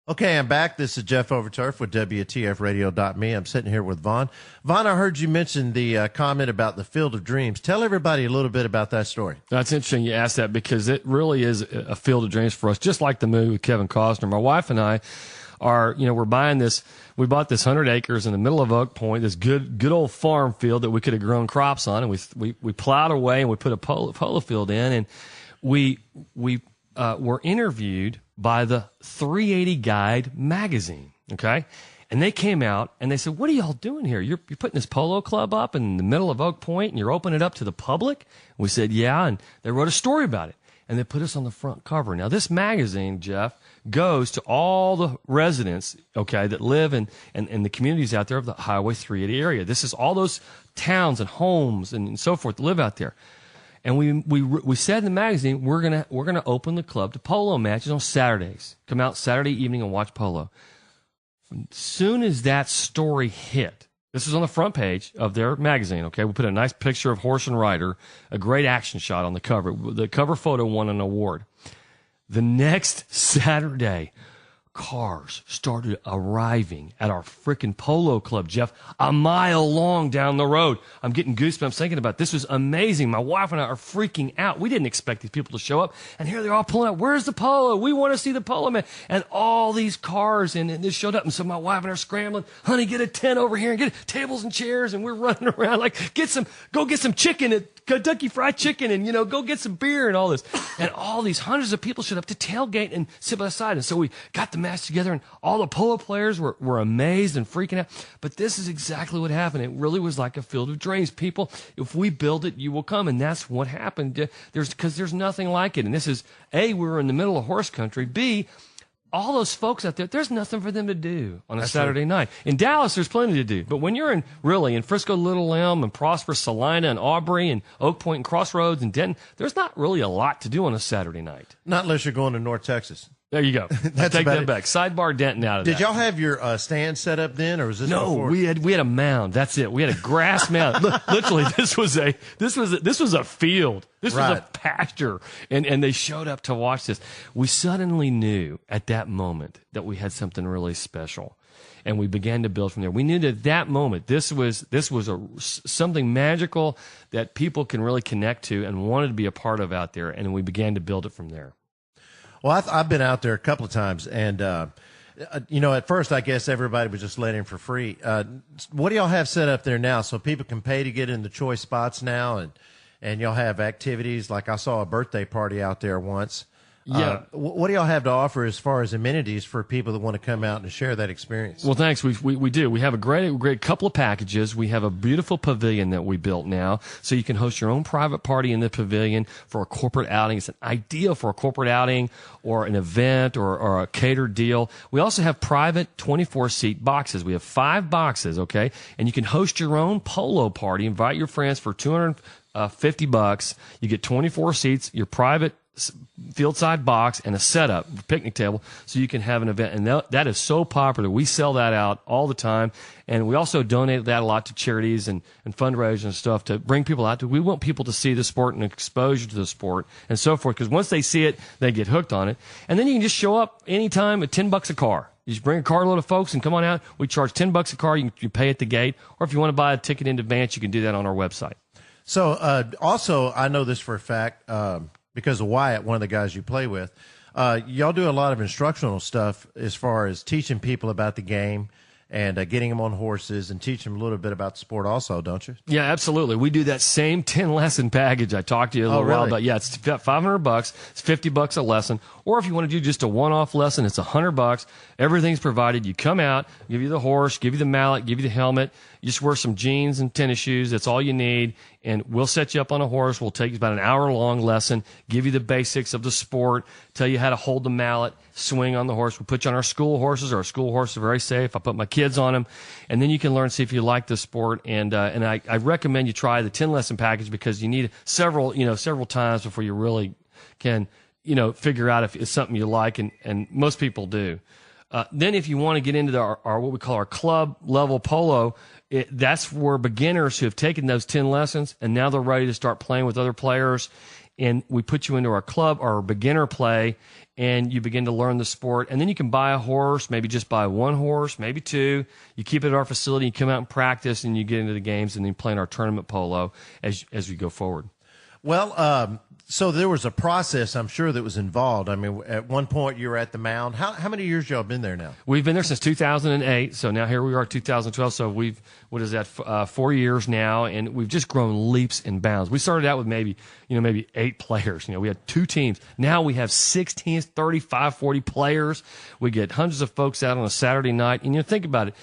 Okay, I'm back. This is Jeff Overturf with WTFradio.me. I'm sitting here with Vaughn. Vaughn, I heard you mention the comment about the Field of Dreams. Tell everybody a little bit about that story. That's interesting you asked that because it really is a field of dreams for us, just like the movie with Kevin Costner. My wife and I are, we're buying this. We bought this 100 acres in the middle of Oak Point, this good old farm field that we could have grown crops on, and we plowed away and we put a polo field in, and we were interviewed by the 380 Guide magazine, okay? And they came out and they said, "What are y'all doing here? You're putting this polo club up in the middle of Oak Point and you're opening it up to the public?" And we said, "Yeah," and they wrote a story about it. And they put us on the front cover. Now, this magazine, Jeff, goes to all the residents, okay, that live in the communities out there of the Highway 380 area. This is all those towns and homes and so forth that live out there. And we said in the magazine, we're gonna open the club to polo matches on Saturdays. Come out Saturday evening and watch polo. As soon as that story hit, this was on the front page of their magazine, okay? We put a nice picture of horse and rider, a great action shot on the cover. The cover photo won an award. The next Saturday, cars started arriving at our frickin' polo club, Jeff, a mile long down the road. I'm getting goosebumps thinking about it. This was amazing. My wife and I are freaking out. We didn't expect these people to show up. And here they're all pulling out. "Where's the polo? We want to see the polo, man." And all these cars, and this showed up. And so my wife and I are scrambling. "Honey, get a tent over here and get tables and chairs." And we're running around like, go get some chicken at Kentucky Fried Chicken and, go get some beer and all this. And all these hundreds of people showed up to tailgate and sit by the side. And so we got the match together, and all the polo players were amazed and freaking out. But this is exactly what happened. It really was like a field of dreams. People, if we build it, you will come. And that's what happened. Because there's nothing like it. And this is, A, we were in the middle of horse country. B, all those folks out there, there's nothing for them to do on a Saturday night. In Dallas, there's plenty to do. But when you're in Frisco, Little Elm, and Prosperous, Salina, and Aubrey, and Oak Point, and Crossroads, and Denton, there's not really a lot to do on a Saturday night. Not unless you're going to North Texas. There you go. Take that back. Sidebar Denton out of that. Did y'all have your stand set up then, or was this No, before? we had a mound. That's it. We had a grass mound. Literally, this was a field. This was a pasture, and they showed up to watch this. We suddenly knew at that moment that we had something really special, and we began to build from there. We knew that at that moment this was something magical that people can really connect to and wanted to be a part of out there, and we began to build it from there. Well, I've been out there a couple of times, and at first I guess everybody was just letting for free. What do y'all have set up there now, so people can pay to get in the choice spots now, and y'all have activities like I saw a birthday party out there once. Yeah. What do y'all have to offer as far as amenities for people that want to come out and share that experience? Well, thanks. We do. We have a great couple of packages. We have a beautiful pavilion that we built now, so you can host your own private party in the pavilion for a corporate outing. It's an ideal for a corporate outing or an event or a catered deal. We also have private 24-seat boxes. We have 5 boxes, okay? And you can host your own polo party. Invite your friends for $250. You get 24 seats, your private field-side box, and a setup, picnic table, so you can have an event. And that is so popular. We sell that out all the time. And we also donate that a lot to charities and fundraisers and stuff to bring people out. We want people to see the sport and exposure to the sport and so forth, because once they see it, they get hooked on it. And then you can just show up anytime at $10 a car. You just bring a carload of folks and come on out. We charge $10 a car. You pay at the gate. Or if you want to buy a ticket in advance, you can do that on our website. So also, I know this for a fact, because of Wyatt, one of the guys you play with, y'all do a lot of instructional stuff as far as teaching people about the game and getting them on horses and teaching them a little bit about the sport also, don't you? Yeah, absolutely. We do that same 10-lesson package I talked to you a little while about. Yeah, it's $500. It's $50 a lesson. Or if you want to do just a one-off lesson, it's $100. Everything's provided. You come out, give you the horse, give you the mallet, give you the helmet. You just wear some jeans and tennis shoes. That's all you need. And we'll set you up on a horse. We'll take about an hour-long lesson, give you the basics of the sport, tell you how to hold the mallet, swing on the horse. We'll put you on our school horses. Our school horses are very safe. I put my kids on them. And then you can learn, see if you like the sport. And I recommend you try the 10-lesson package, because you need several times before you really can, figure out if it's something you like, and most people do. Then if you want to get into our what we call our club level polo, that's where beginners who have taken those 10 lessons and now they're ready to start playing with other players and we put you into our club or beginner play, and you begin to learn the sport. And then you can buy a horse, maybe just buy one horse, maybe two. You keep it at our facility, you come out and practice, and you get into the games, and then play in our tournament polo as we go forward. Well, so there was a process, I'm sure, that was involved. I mean, at one point you were at the mound. How many years y'all been there now? We've been there since 2008. So now here we are, 2012. So what is that, 4 years now, and we've just grown leaps and bounds. We started out with maybe 8 players. We had 2 teams. Now we have 16, 35, 40 players. We get hundreds of folks out on a Saturday night. And think about it.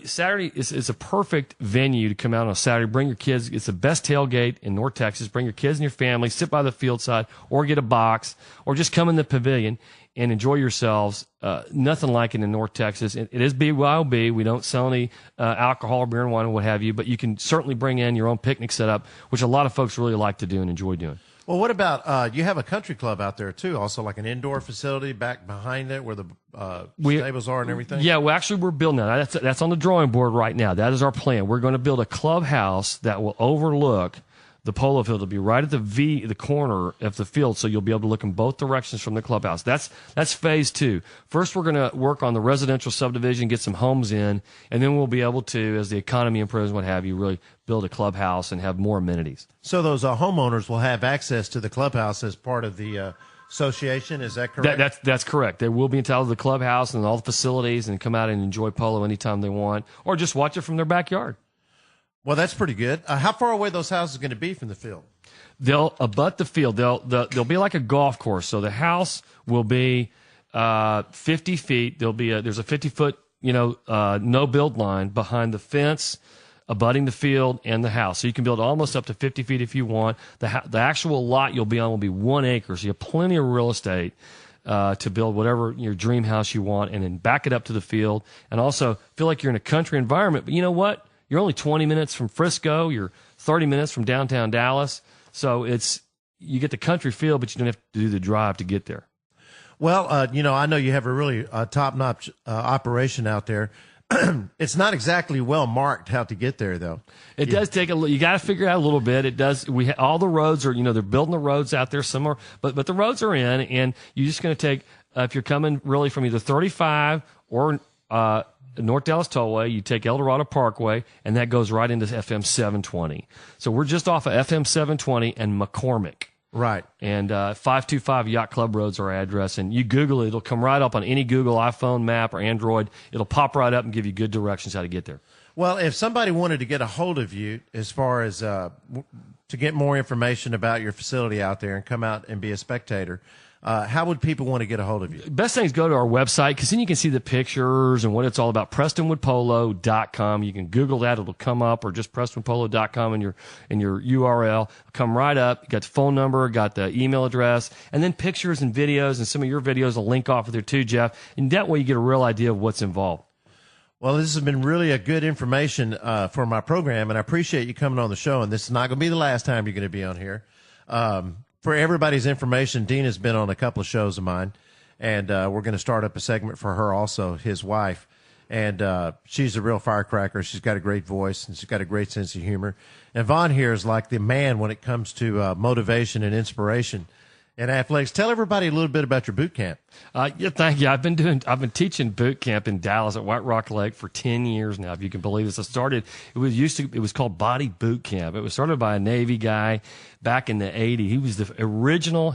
Saturday is a perfect venue to come out on a Saturday. Bring your kids. It's the best tailgate in North Texas. Bring your kids and your family. Sit by the field side, or get a box, or just come in the pavilion and enjoy yourselves. Nothing like it in North Texas. It is BYOB. We don't sell any alcohol, beer and wine, and what have you. But you can certainly bring in your own picnic setup, which a lot of folks really like to do and enjoy doing. Well, what about you have a country club out there too, also like an indoor facility back behind it where the stables are and everything? Yeah, well, actually, we're building that. That's on the drawing board right now. That is our plan. We're going to build a clubhouse that will overlook the polo field. Will be right at the corner of the field, so you'll be able to look in both directions from the clubhouse. That's phase 2. First, we're going to work on the residential subdivision, get some homes in, and then we'll be able to, as the economy improves, what have you, really build a clubhouse and have more amenities. So those homeowners will have access to the clubhouse as part of the association. Is that correct? That's correct. They will be entitled to the clubhouse and all the facilities and come out and enjoy polo anytime they want, or just watch it from their backyard. Well, that's pretty good. How far away those houses going to be from the field? They'll abut the field. They'll be like a golf course. So the house will be 50 feet. There's a 50-foot no build line behind the fence, abutting the field and the house. So you can build almost up to 50 feet if you want. The actual lot you'll be on will be 1 acre. So you have plenty of real estate to build whatever your dream house you want, and then back it up to the field, and also feel like you're in a country environment. But you know what? You're only 20 minutes from Frisco. You're 30 minutes from downtown Dallas. So you get the country feel, but you don't have to do the drive to get there. Well, I know you have a really top-notch operation out there. It's not exactly well marked how to get there, though. It does take you got to figure out a little bit. It does. All the roads are, they're building the roads out there somewhere, but the roads are in, and you're just going to take, if you're coming really from either 35 or North Dallas Tollway, you take El Dorado Parkway, and that goes right into FM 720. So we're just off of FM 720 and McCormick. Right. And 525 Yacht Club Road's our address. And you Google it. It'll come right up on any Google iPhone map or Android. It'll pop right up and give you good directions how to get there. Well, if somebody wanted to get a hold of you as far as to get more information about your facility out there and come out and be a spectator, how would people want to get a hold of you? Best thing is go to our website, because then you can see the pictures and what it's all about. PrestonwoodPolo.com. You can Google that; it'll come up, or just PrestonwoodPolo.com in your URL. Come right up. You got the phone number, got the email address, and then pictures and videos, and some of your videos will link off of there too, Jeff. And that way, you get a real idea of what's involved. Well, this has been really a good information for my program, and I appreciate you coming on the show. And this is not going to be the last time you're going to be on here. For everybody's information, Dean has been on a couple of shows of mine, and we're going to start up a segment for her also, his wife. And she's a real firecracker. She's got a great voice, and she's got a great sense of humor. And Vaughn here is like the man when it comes to motivation and inspiration in athletics. Tell everybody a little bit about your boot camp. Yeah, thank you. I've been teaching boot camp in Dallas at White Rock Lake for 10 years now, if you can believe this. It was called Body Boot Camp. It was started by a Navy guy back in the 80s. He was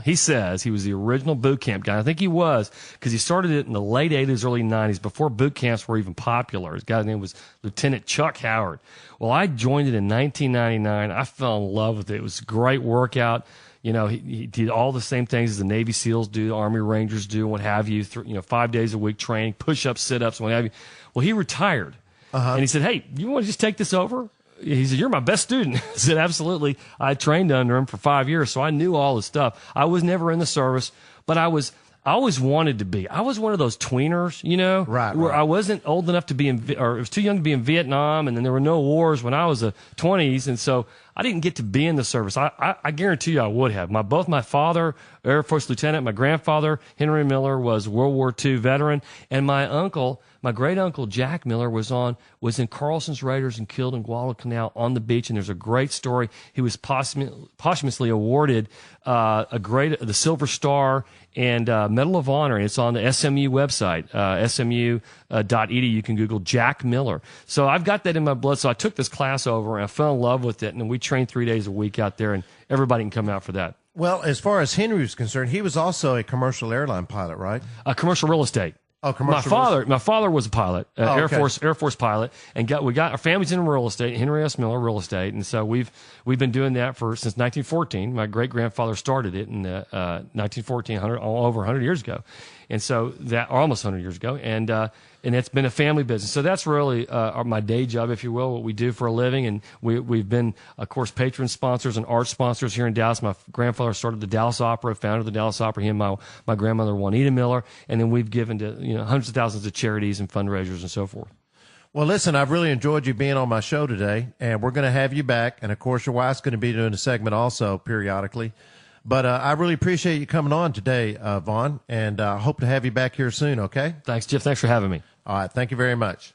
he says he was the original boot camp guy. I think he was, because he started it in the late 80s, early 90s, before boot camps were even popular. His guy's name was Lieutenant Chuck Howard. Well, I joined it in 1999. I fell in love with it. It was a great workout. He did all the same things as the Navy SEALs do, the Army Rangers do, what have you. 5 days a week training, push-ups, sit-ups, what have you. Well, he retired, and he said, "Hey, you want to just take this over?" He said, "You're my best student." I said, "Absolutely." I trained under him for 5 years, so I knew all the stuff. I was never in the service, but I always wanted to be. I was one of those tweeners, where I wasn't old enough to be or I was too young to be in Vietnam, and then there were no wars when I was 20s, and so I didn't get to be in the service. I guarantee you I would have. Both my father, Air Force lieutenant, my grandfather, Henry Miller, was World War II veteran, and my uncle, my great uncle Jack Miller, was in Carlson's Raiders and killed in Guadalcanal on the beach. And there's a great story. He was posthumously awarded the Silver Star and Medal of Honor. And it's on the SMU website, smu.edu. You can Google Jack Miller. So I've got that in my blood. So I took this class over and I fell in love with it. And we trained 3 days a week out there, and everybody can come out for that. Well, as far as Henry was concerned, he was also a commercial airline pilot, right? Commercial real estate. Oh, commercial. My father was a pilot, okay. Air Force pilot, and we got our family's in real estate. Henry S. Miller real estate, and so we've been doing that since 1914. My great grandfather started it in 1914, over 100 years ago, and so almost 100 years ago, and it's been a family business. So that's really my day job, if you will, what we do for a living. And we've been, of course, patron sponsors and art sponsors here in Dallas. My grandfather started the Dallas Opera, founded the Dallas Opera. He and my grandmother, Juanita Miller. And then we've given to hundreds of thousands of charities and fundraisers and so forth. Well, listen, I've really enjoyed you being on my show today, and we're going to have you back. And, of course, your wife's going to be doing a segment also periodically. But I really appreciate you coming on today, Vaughn, and I hope to have you back here soon, okay? Thanks, Jeff. Thanks for having me. All right. Thank you very much.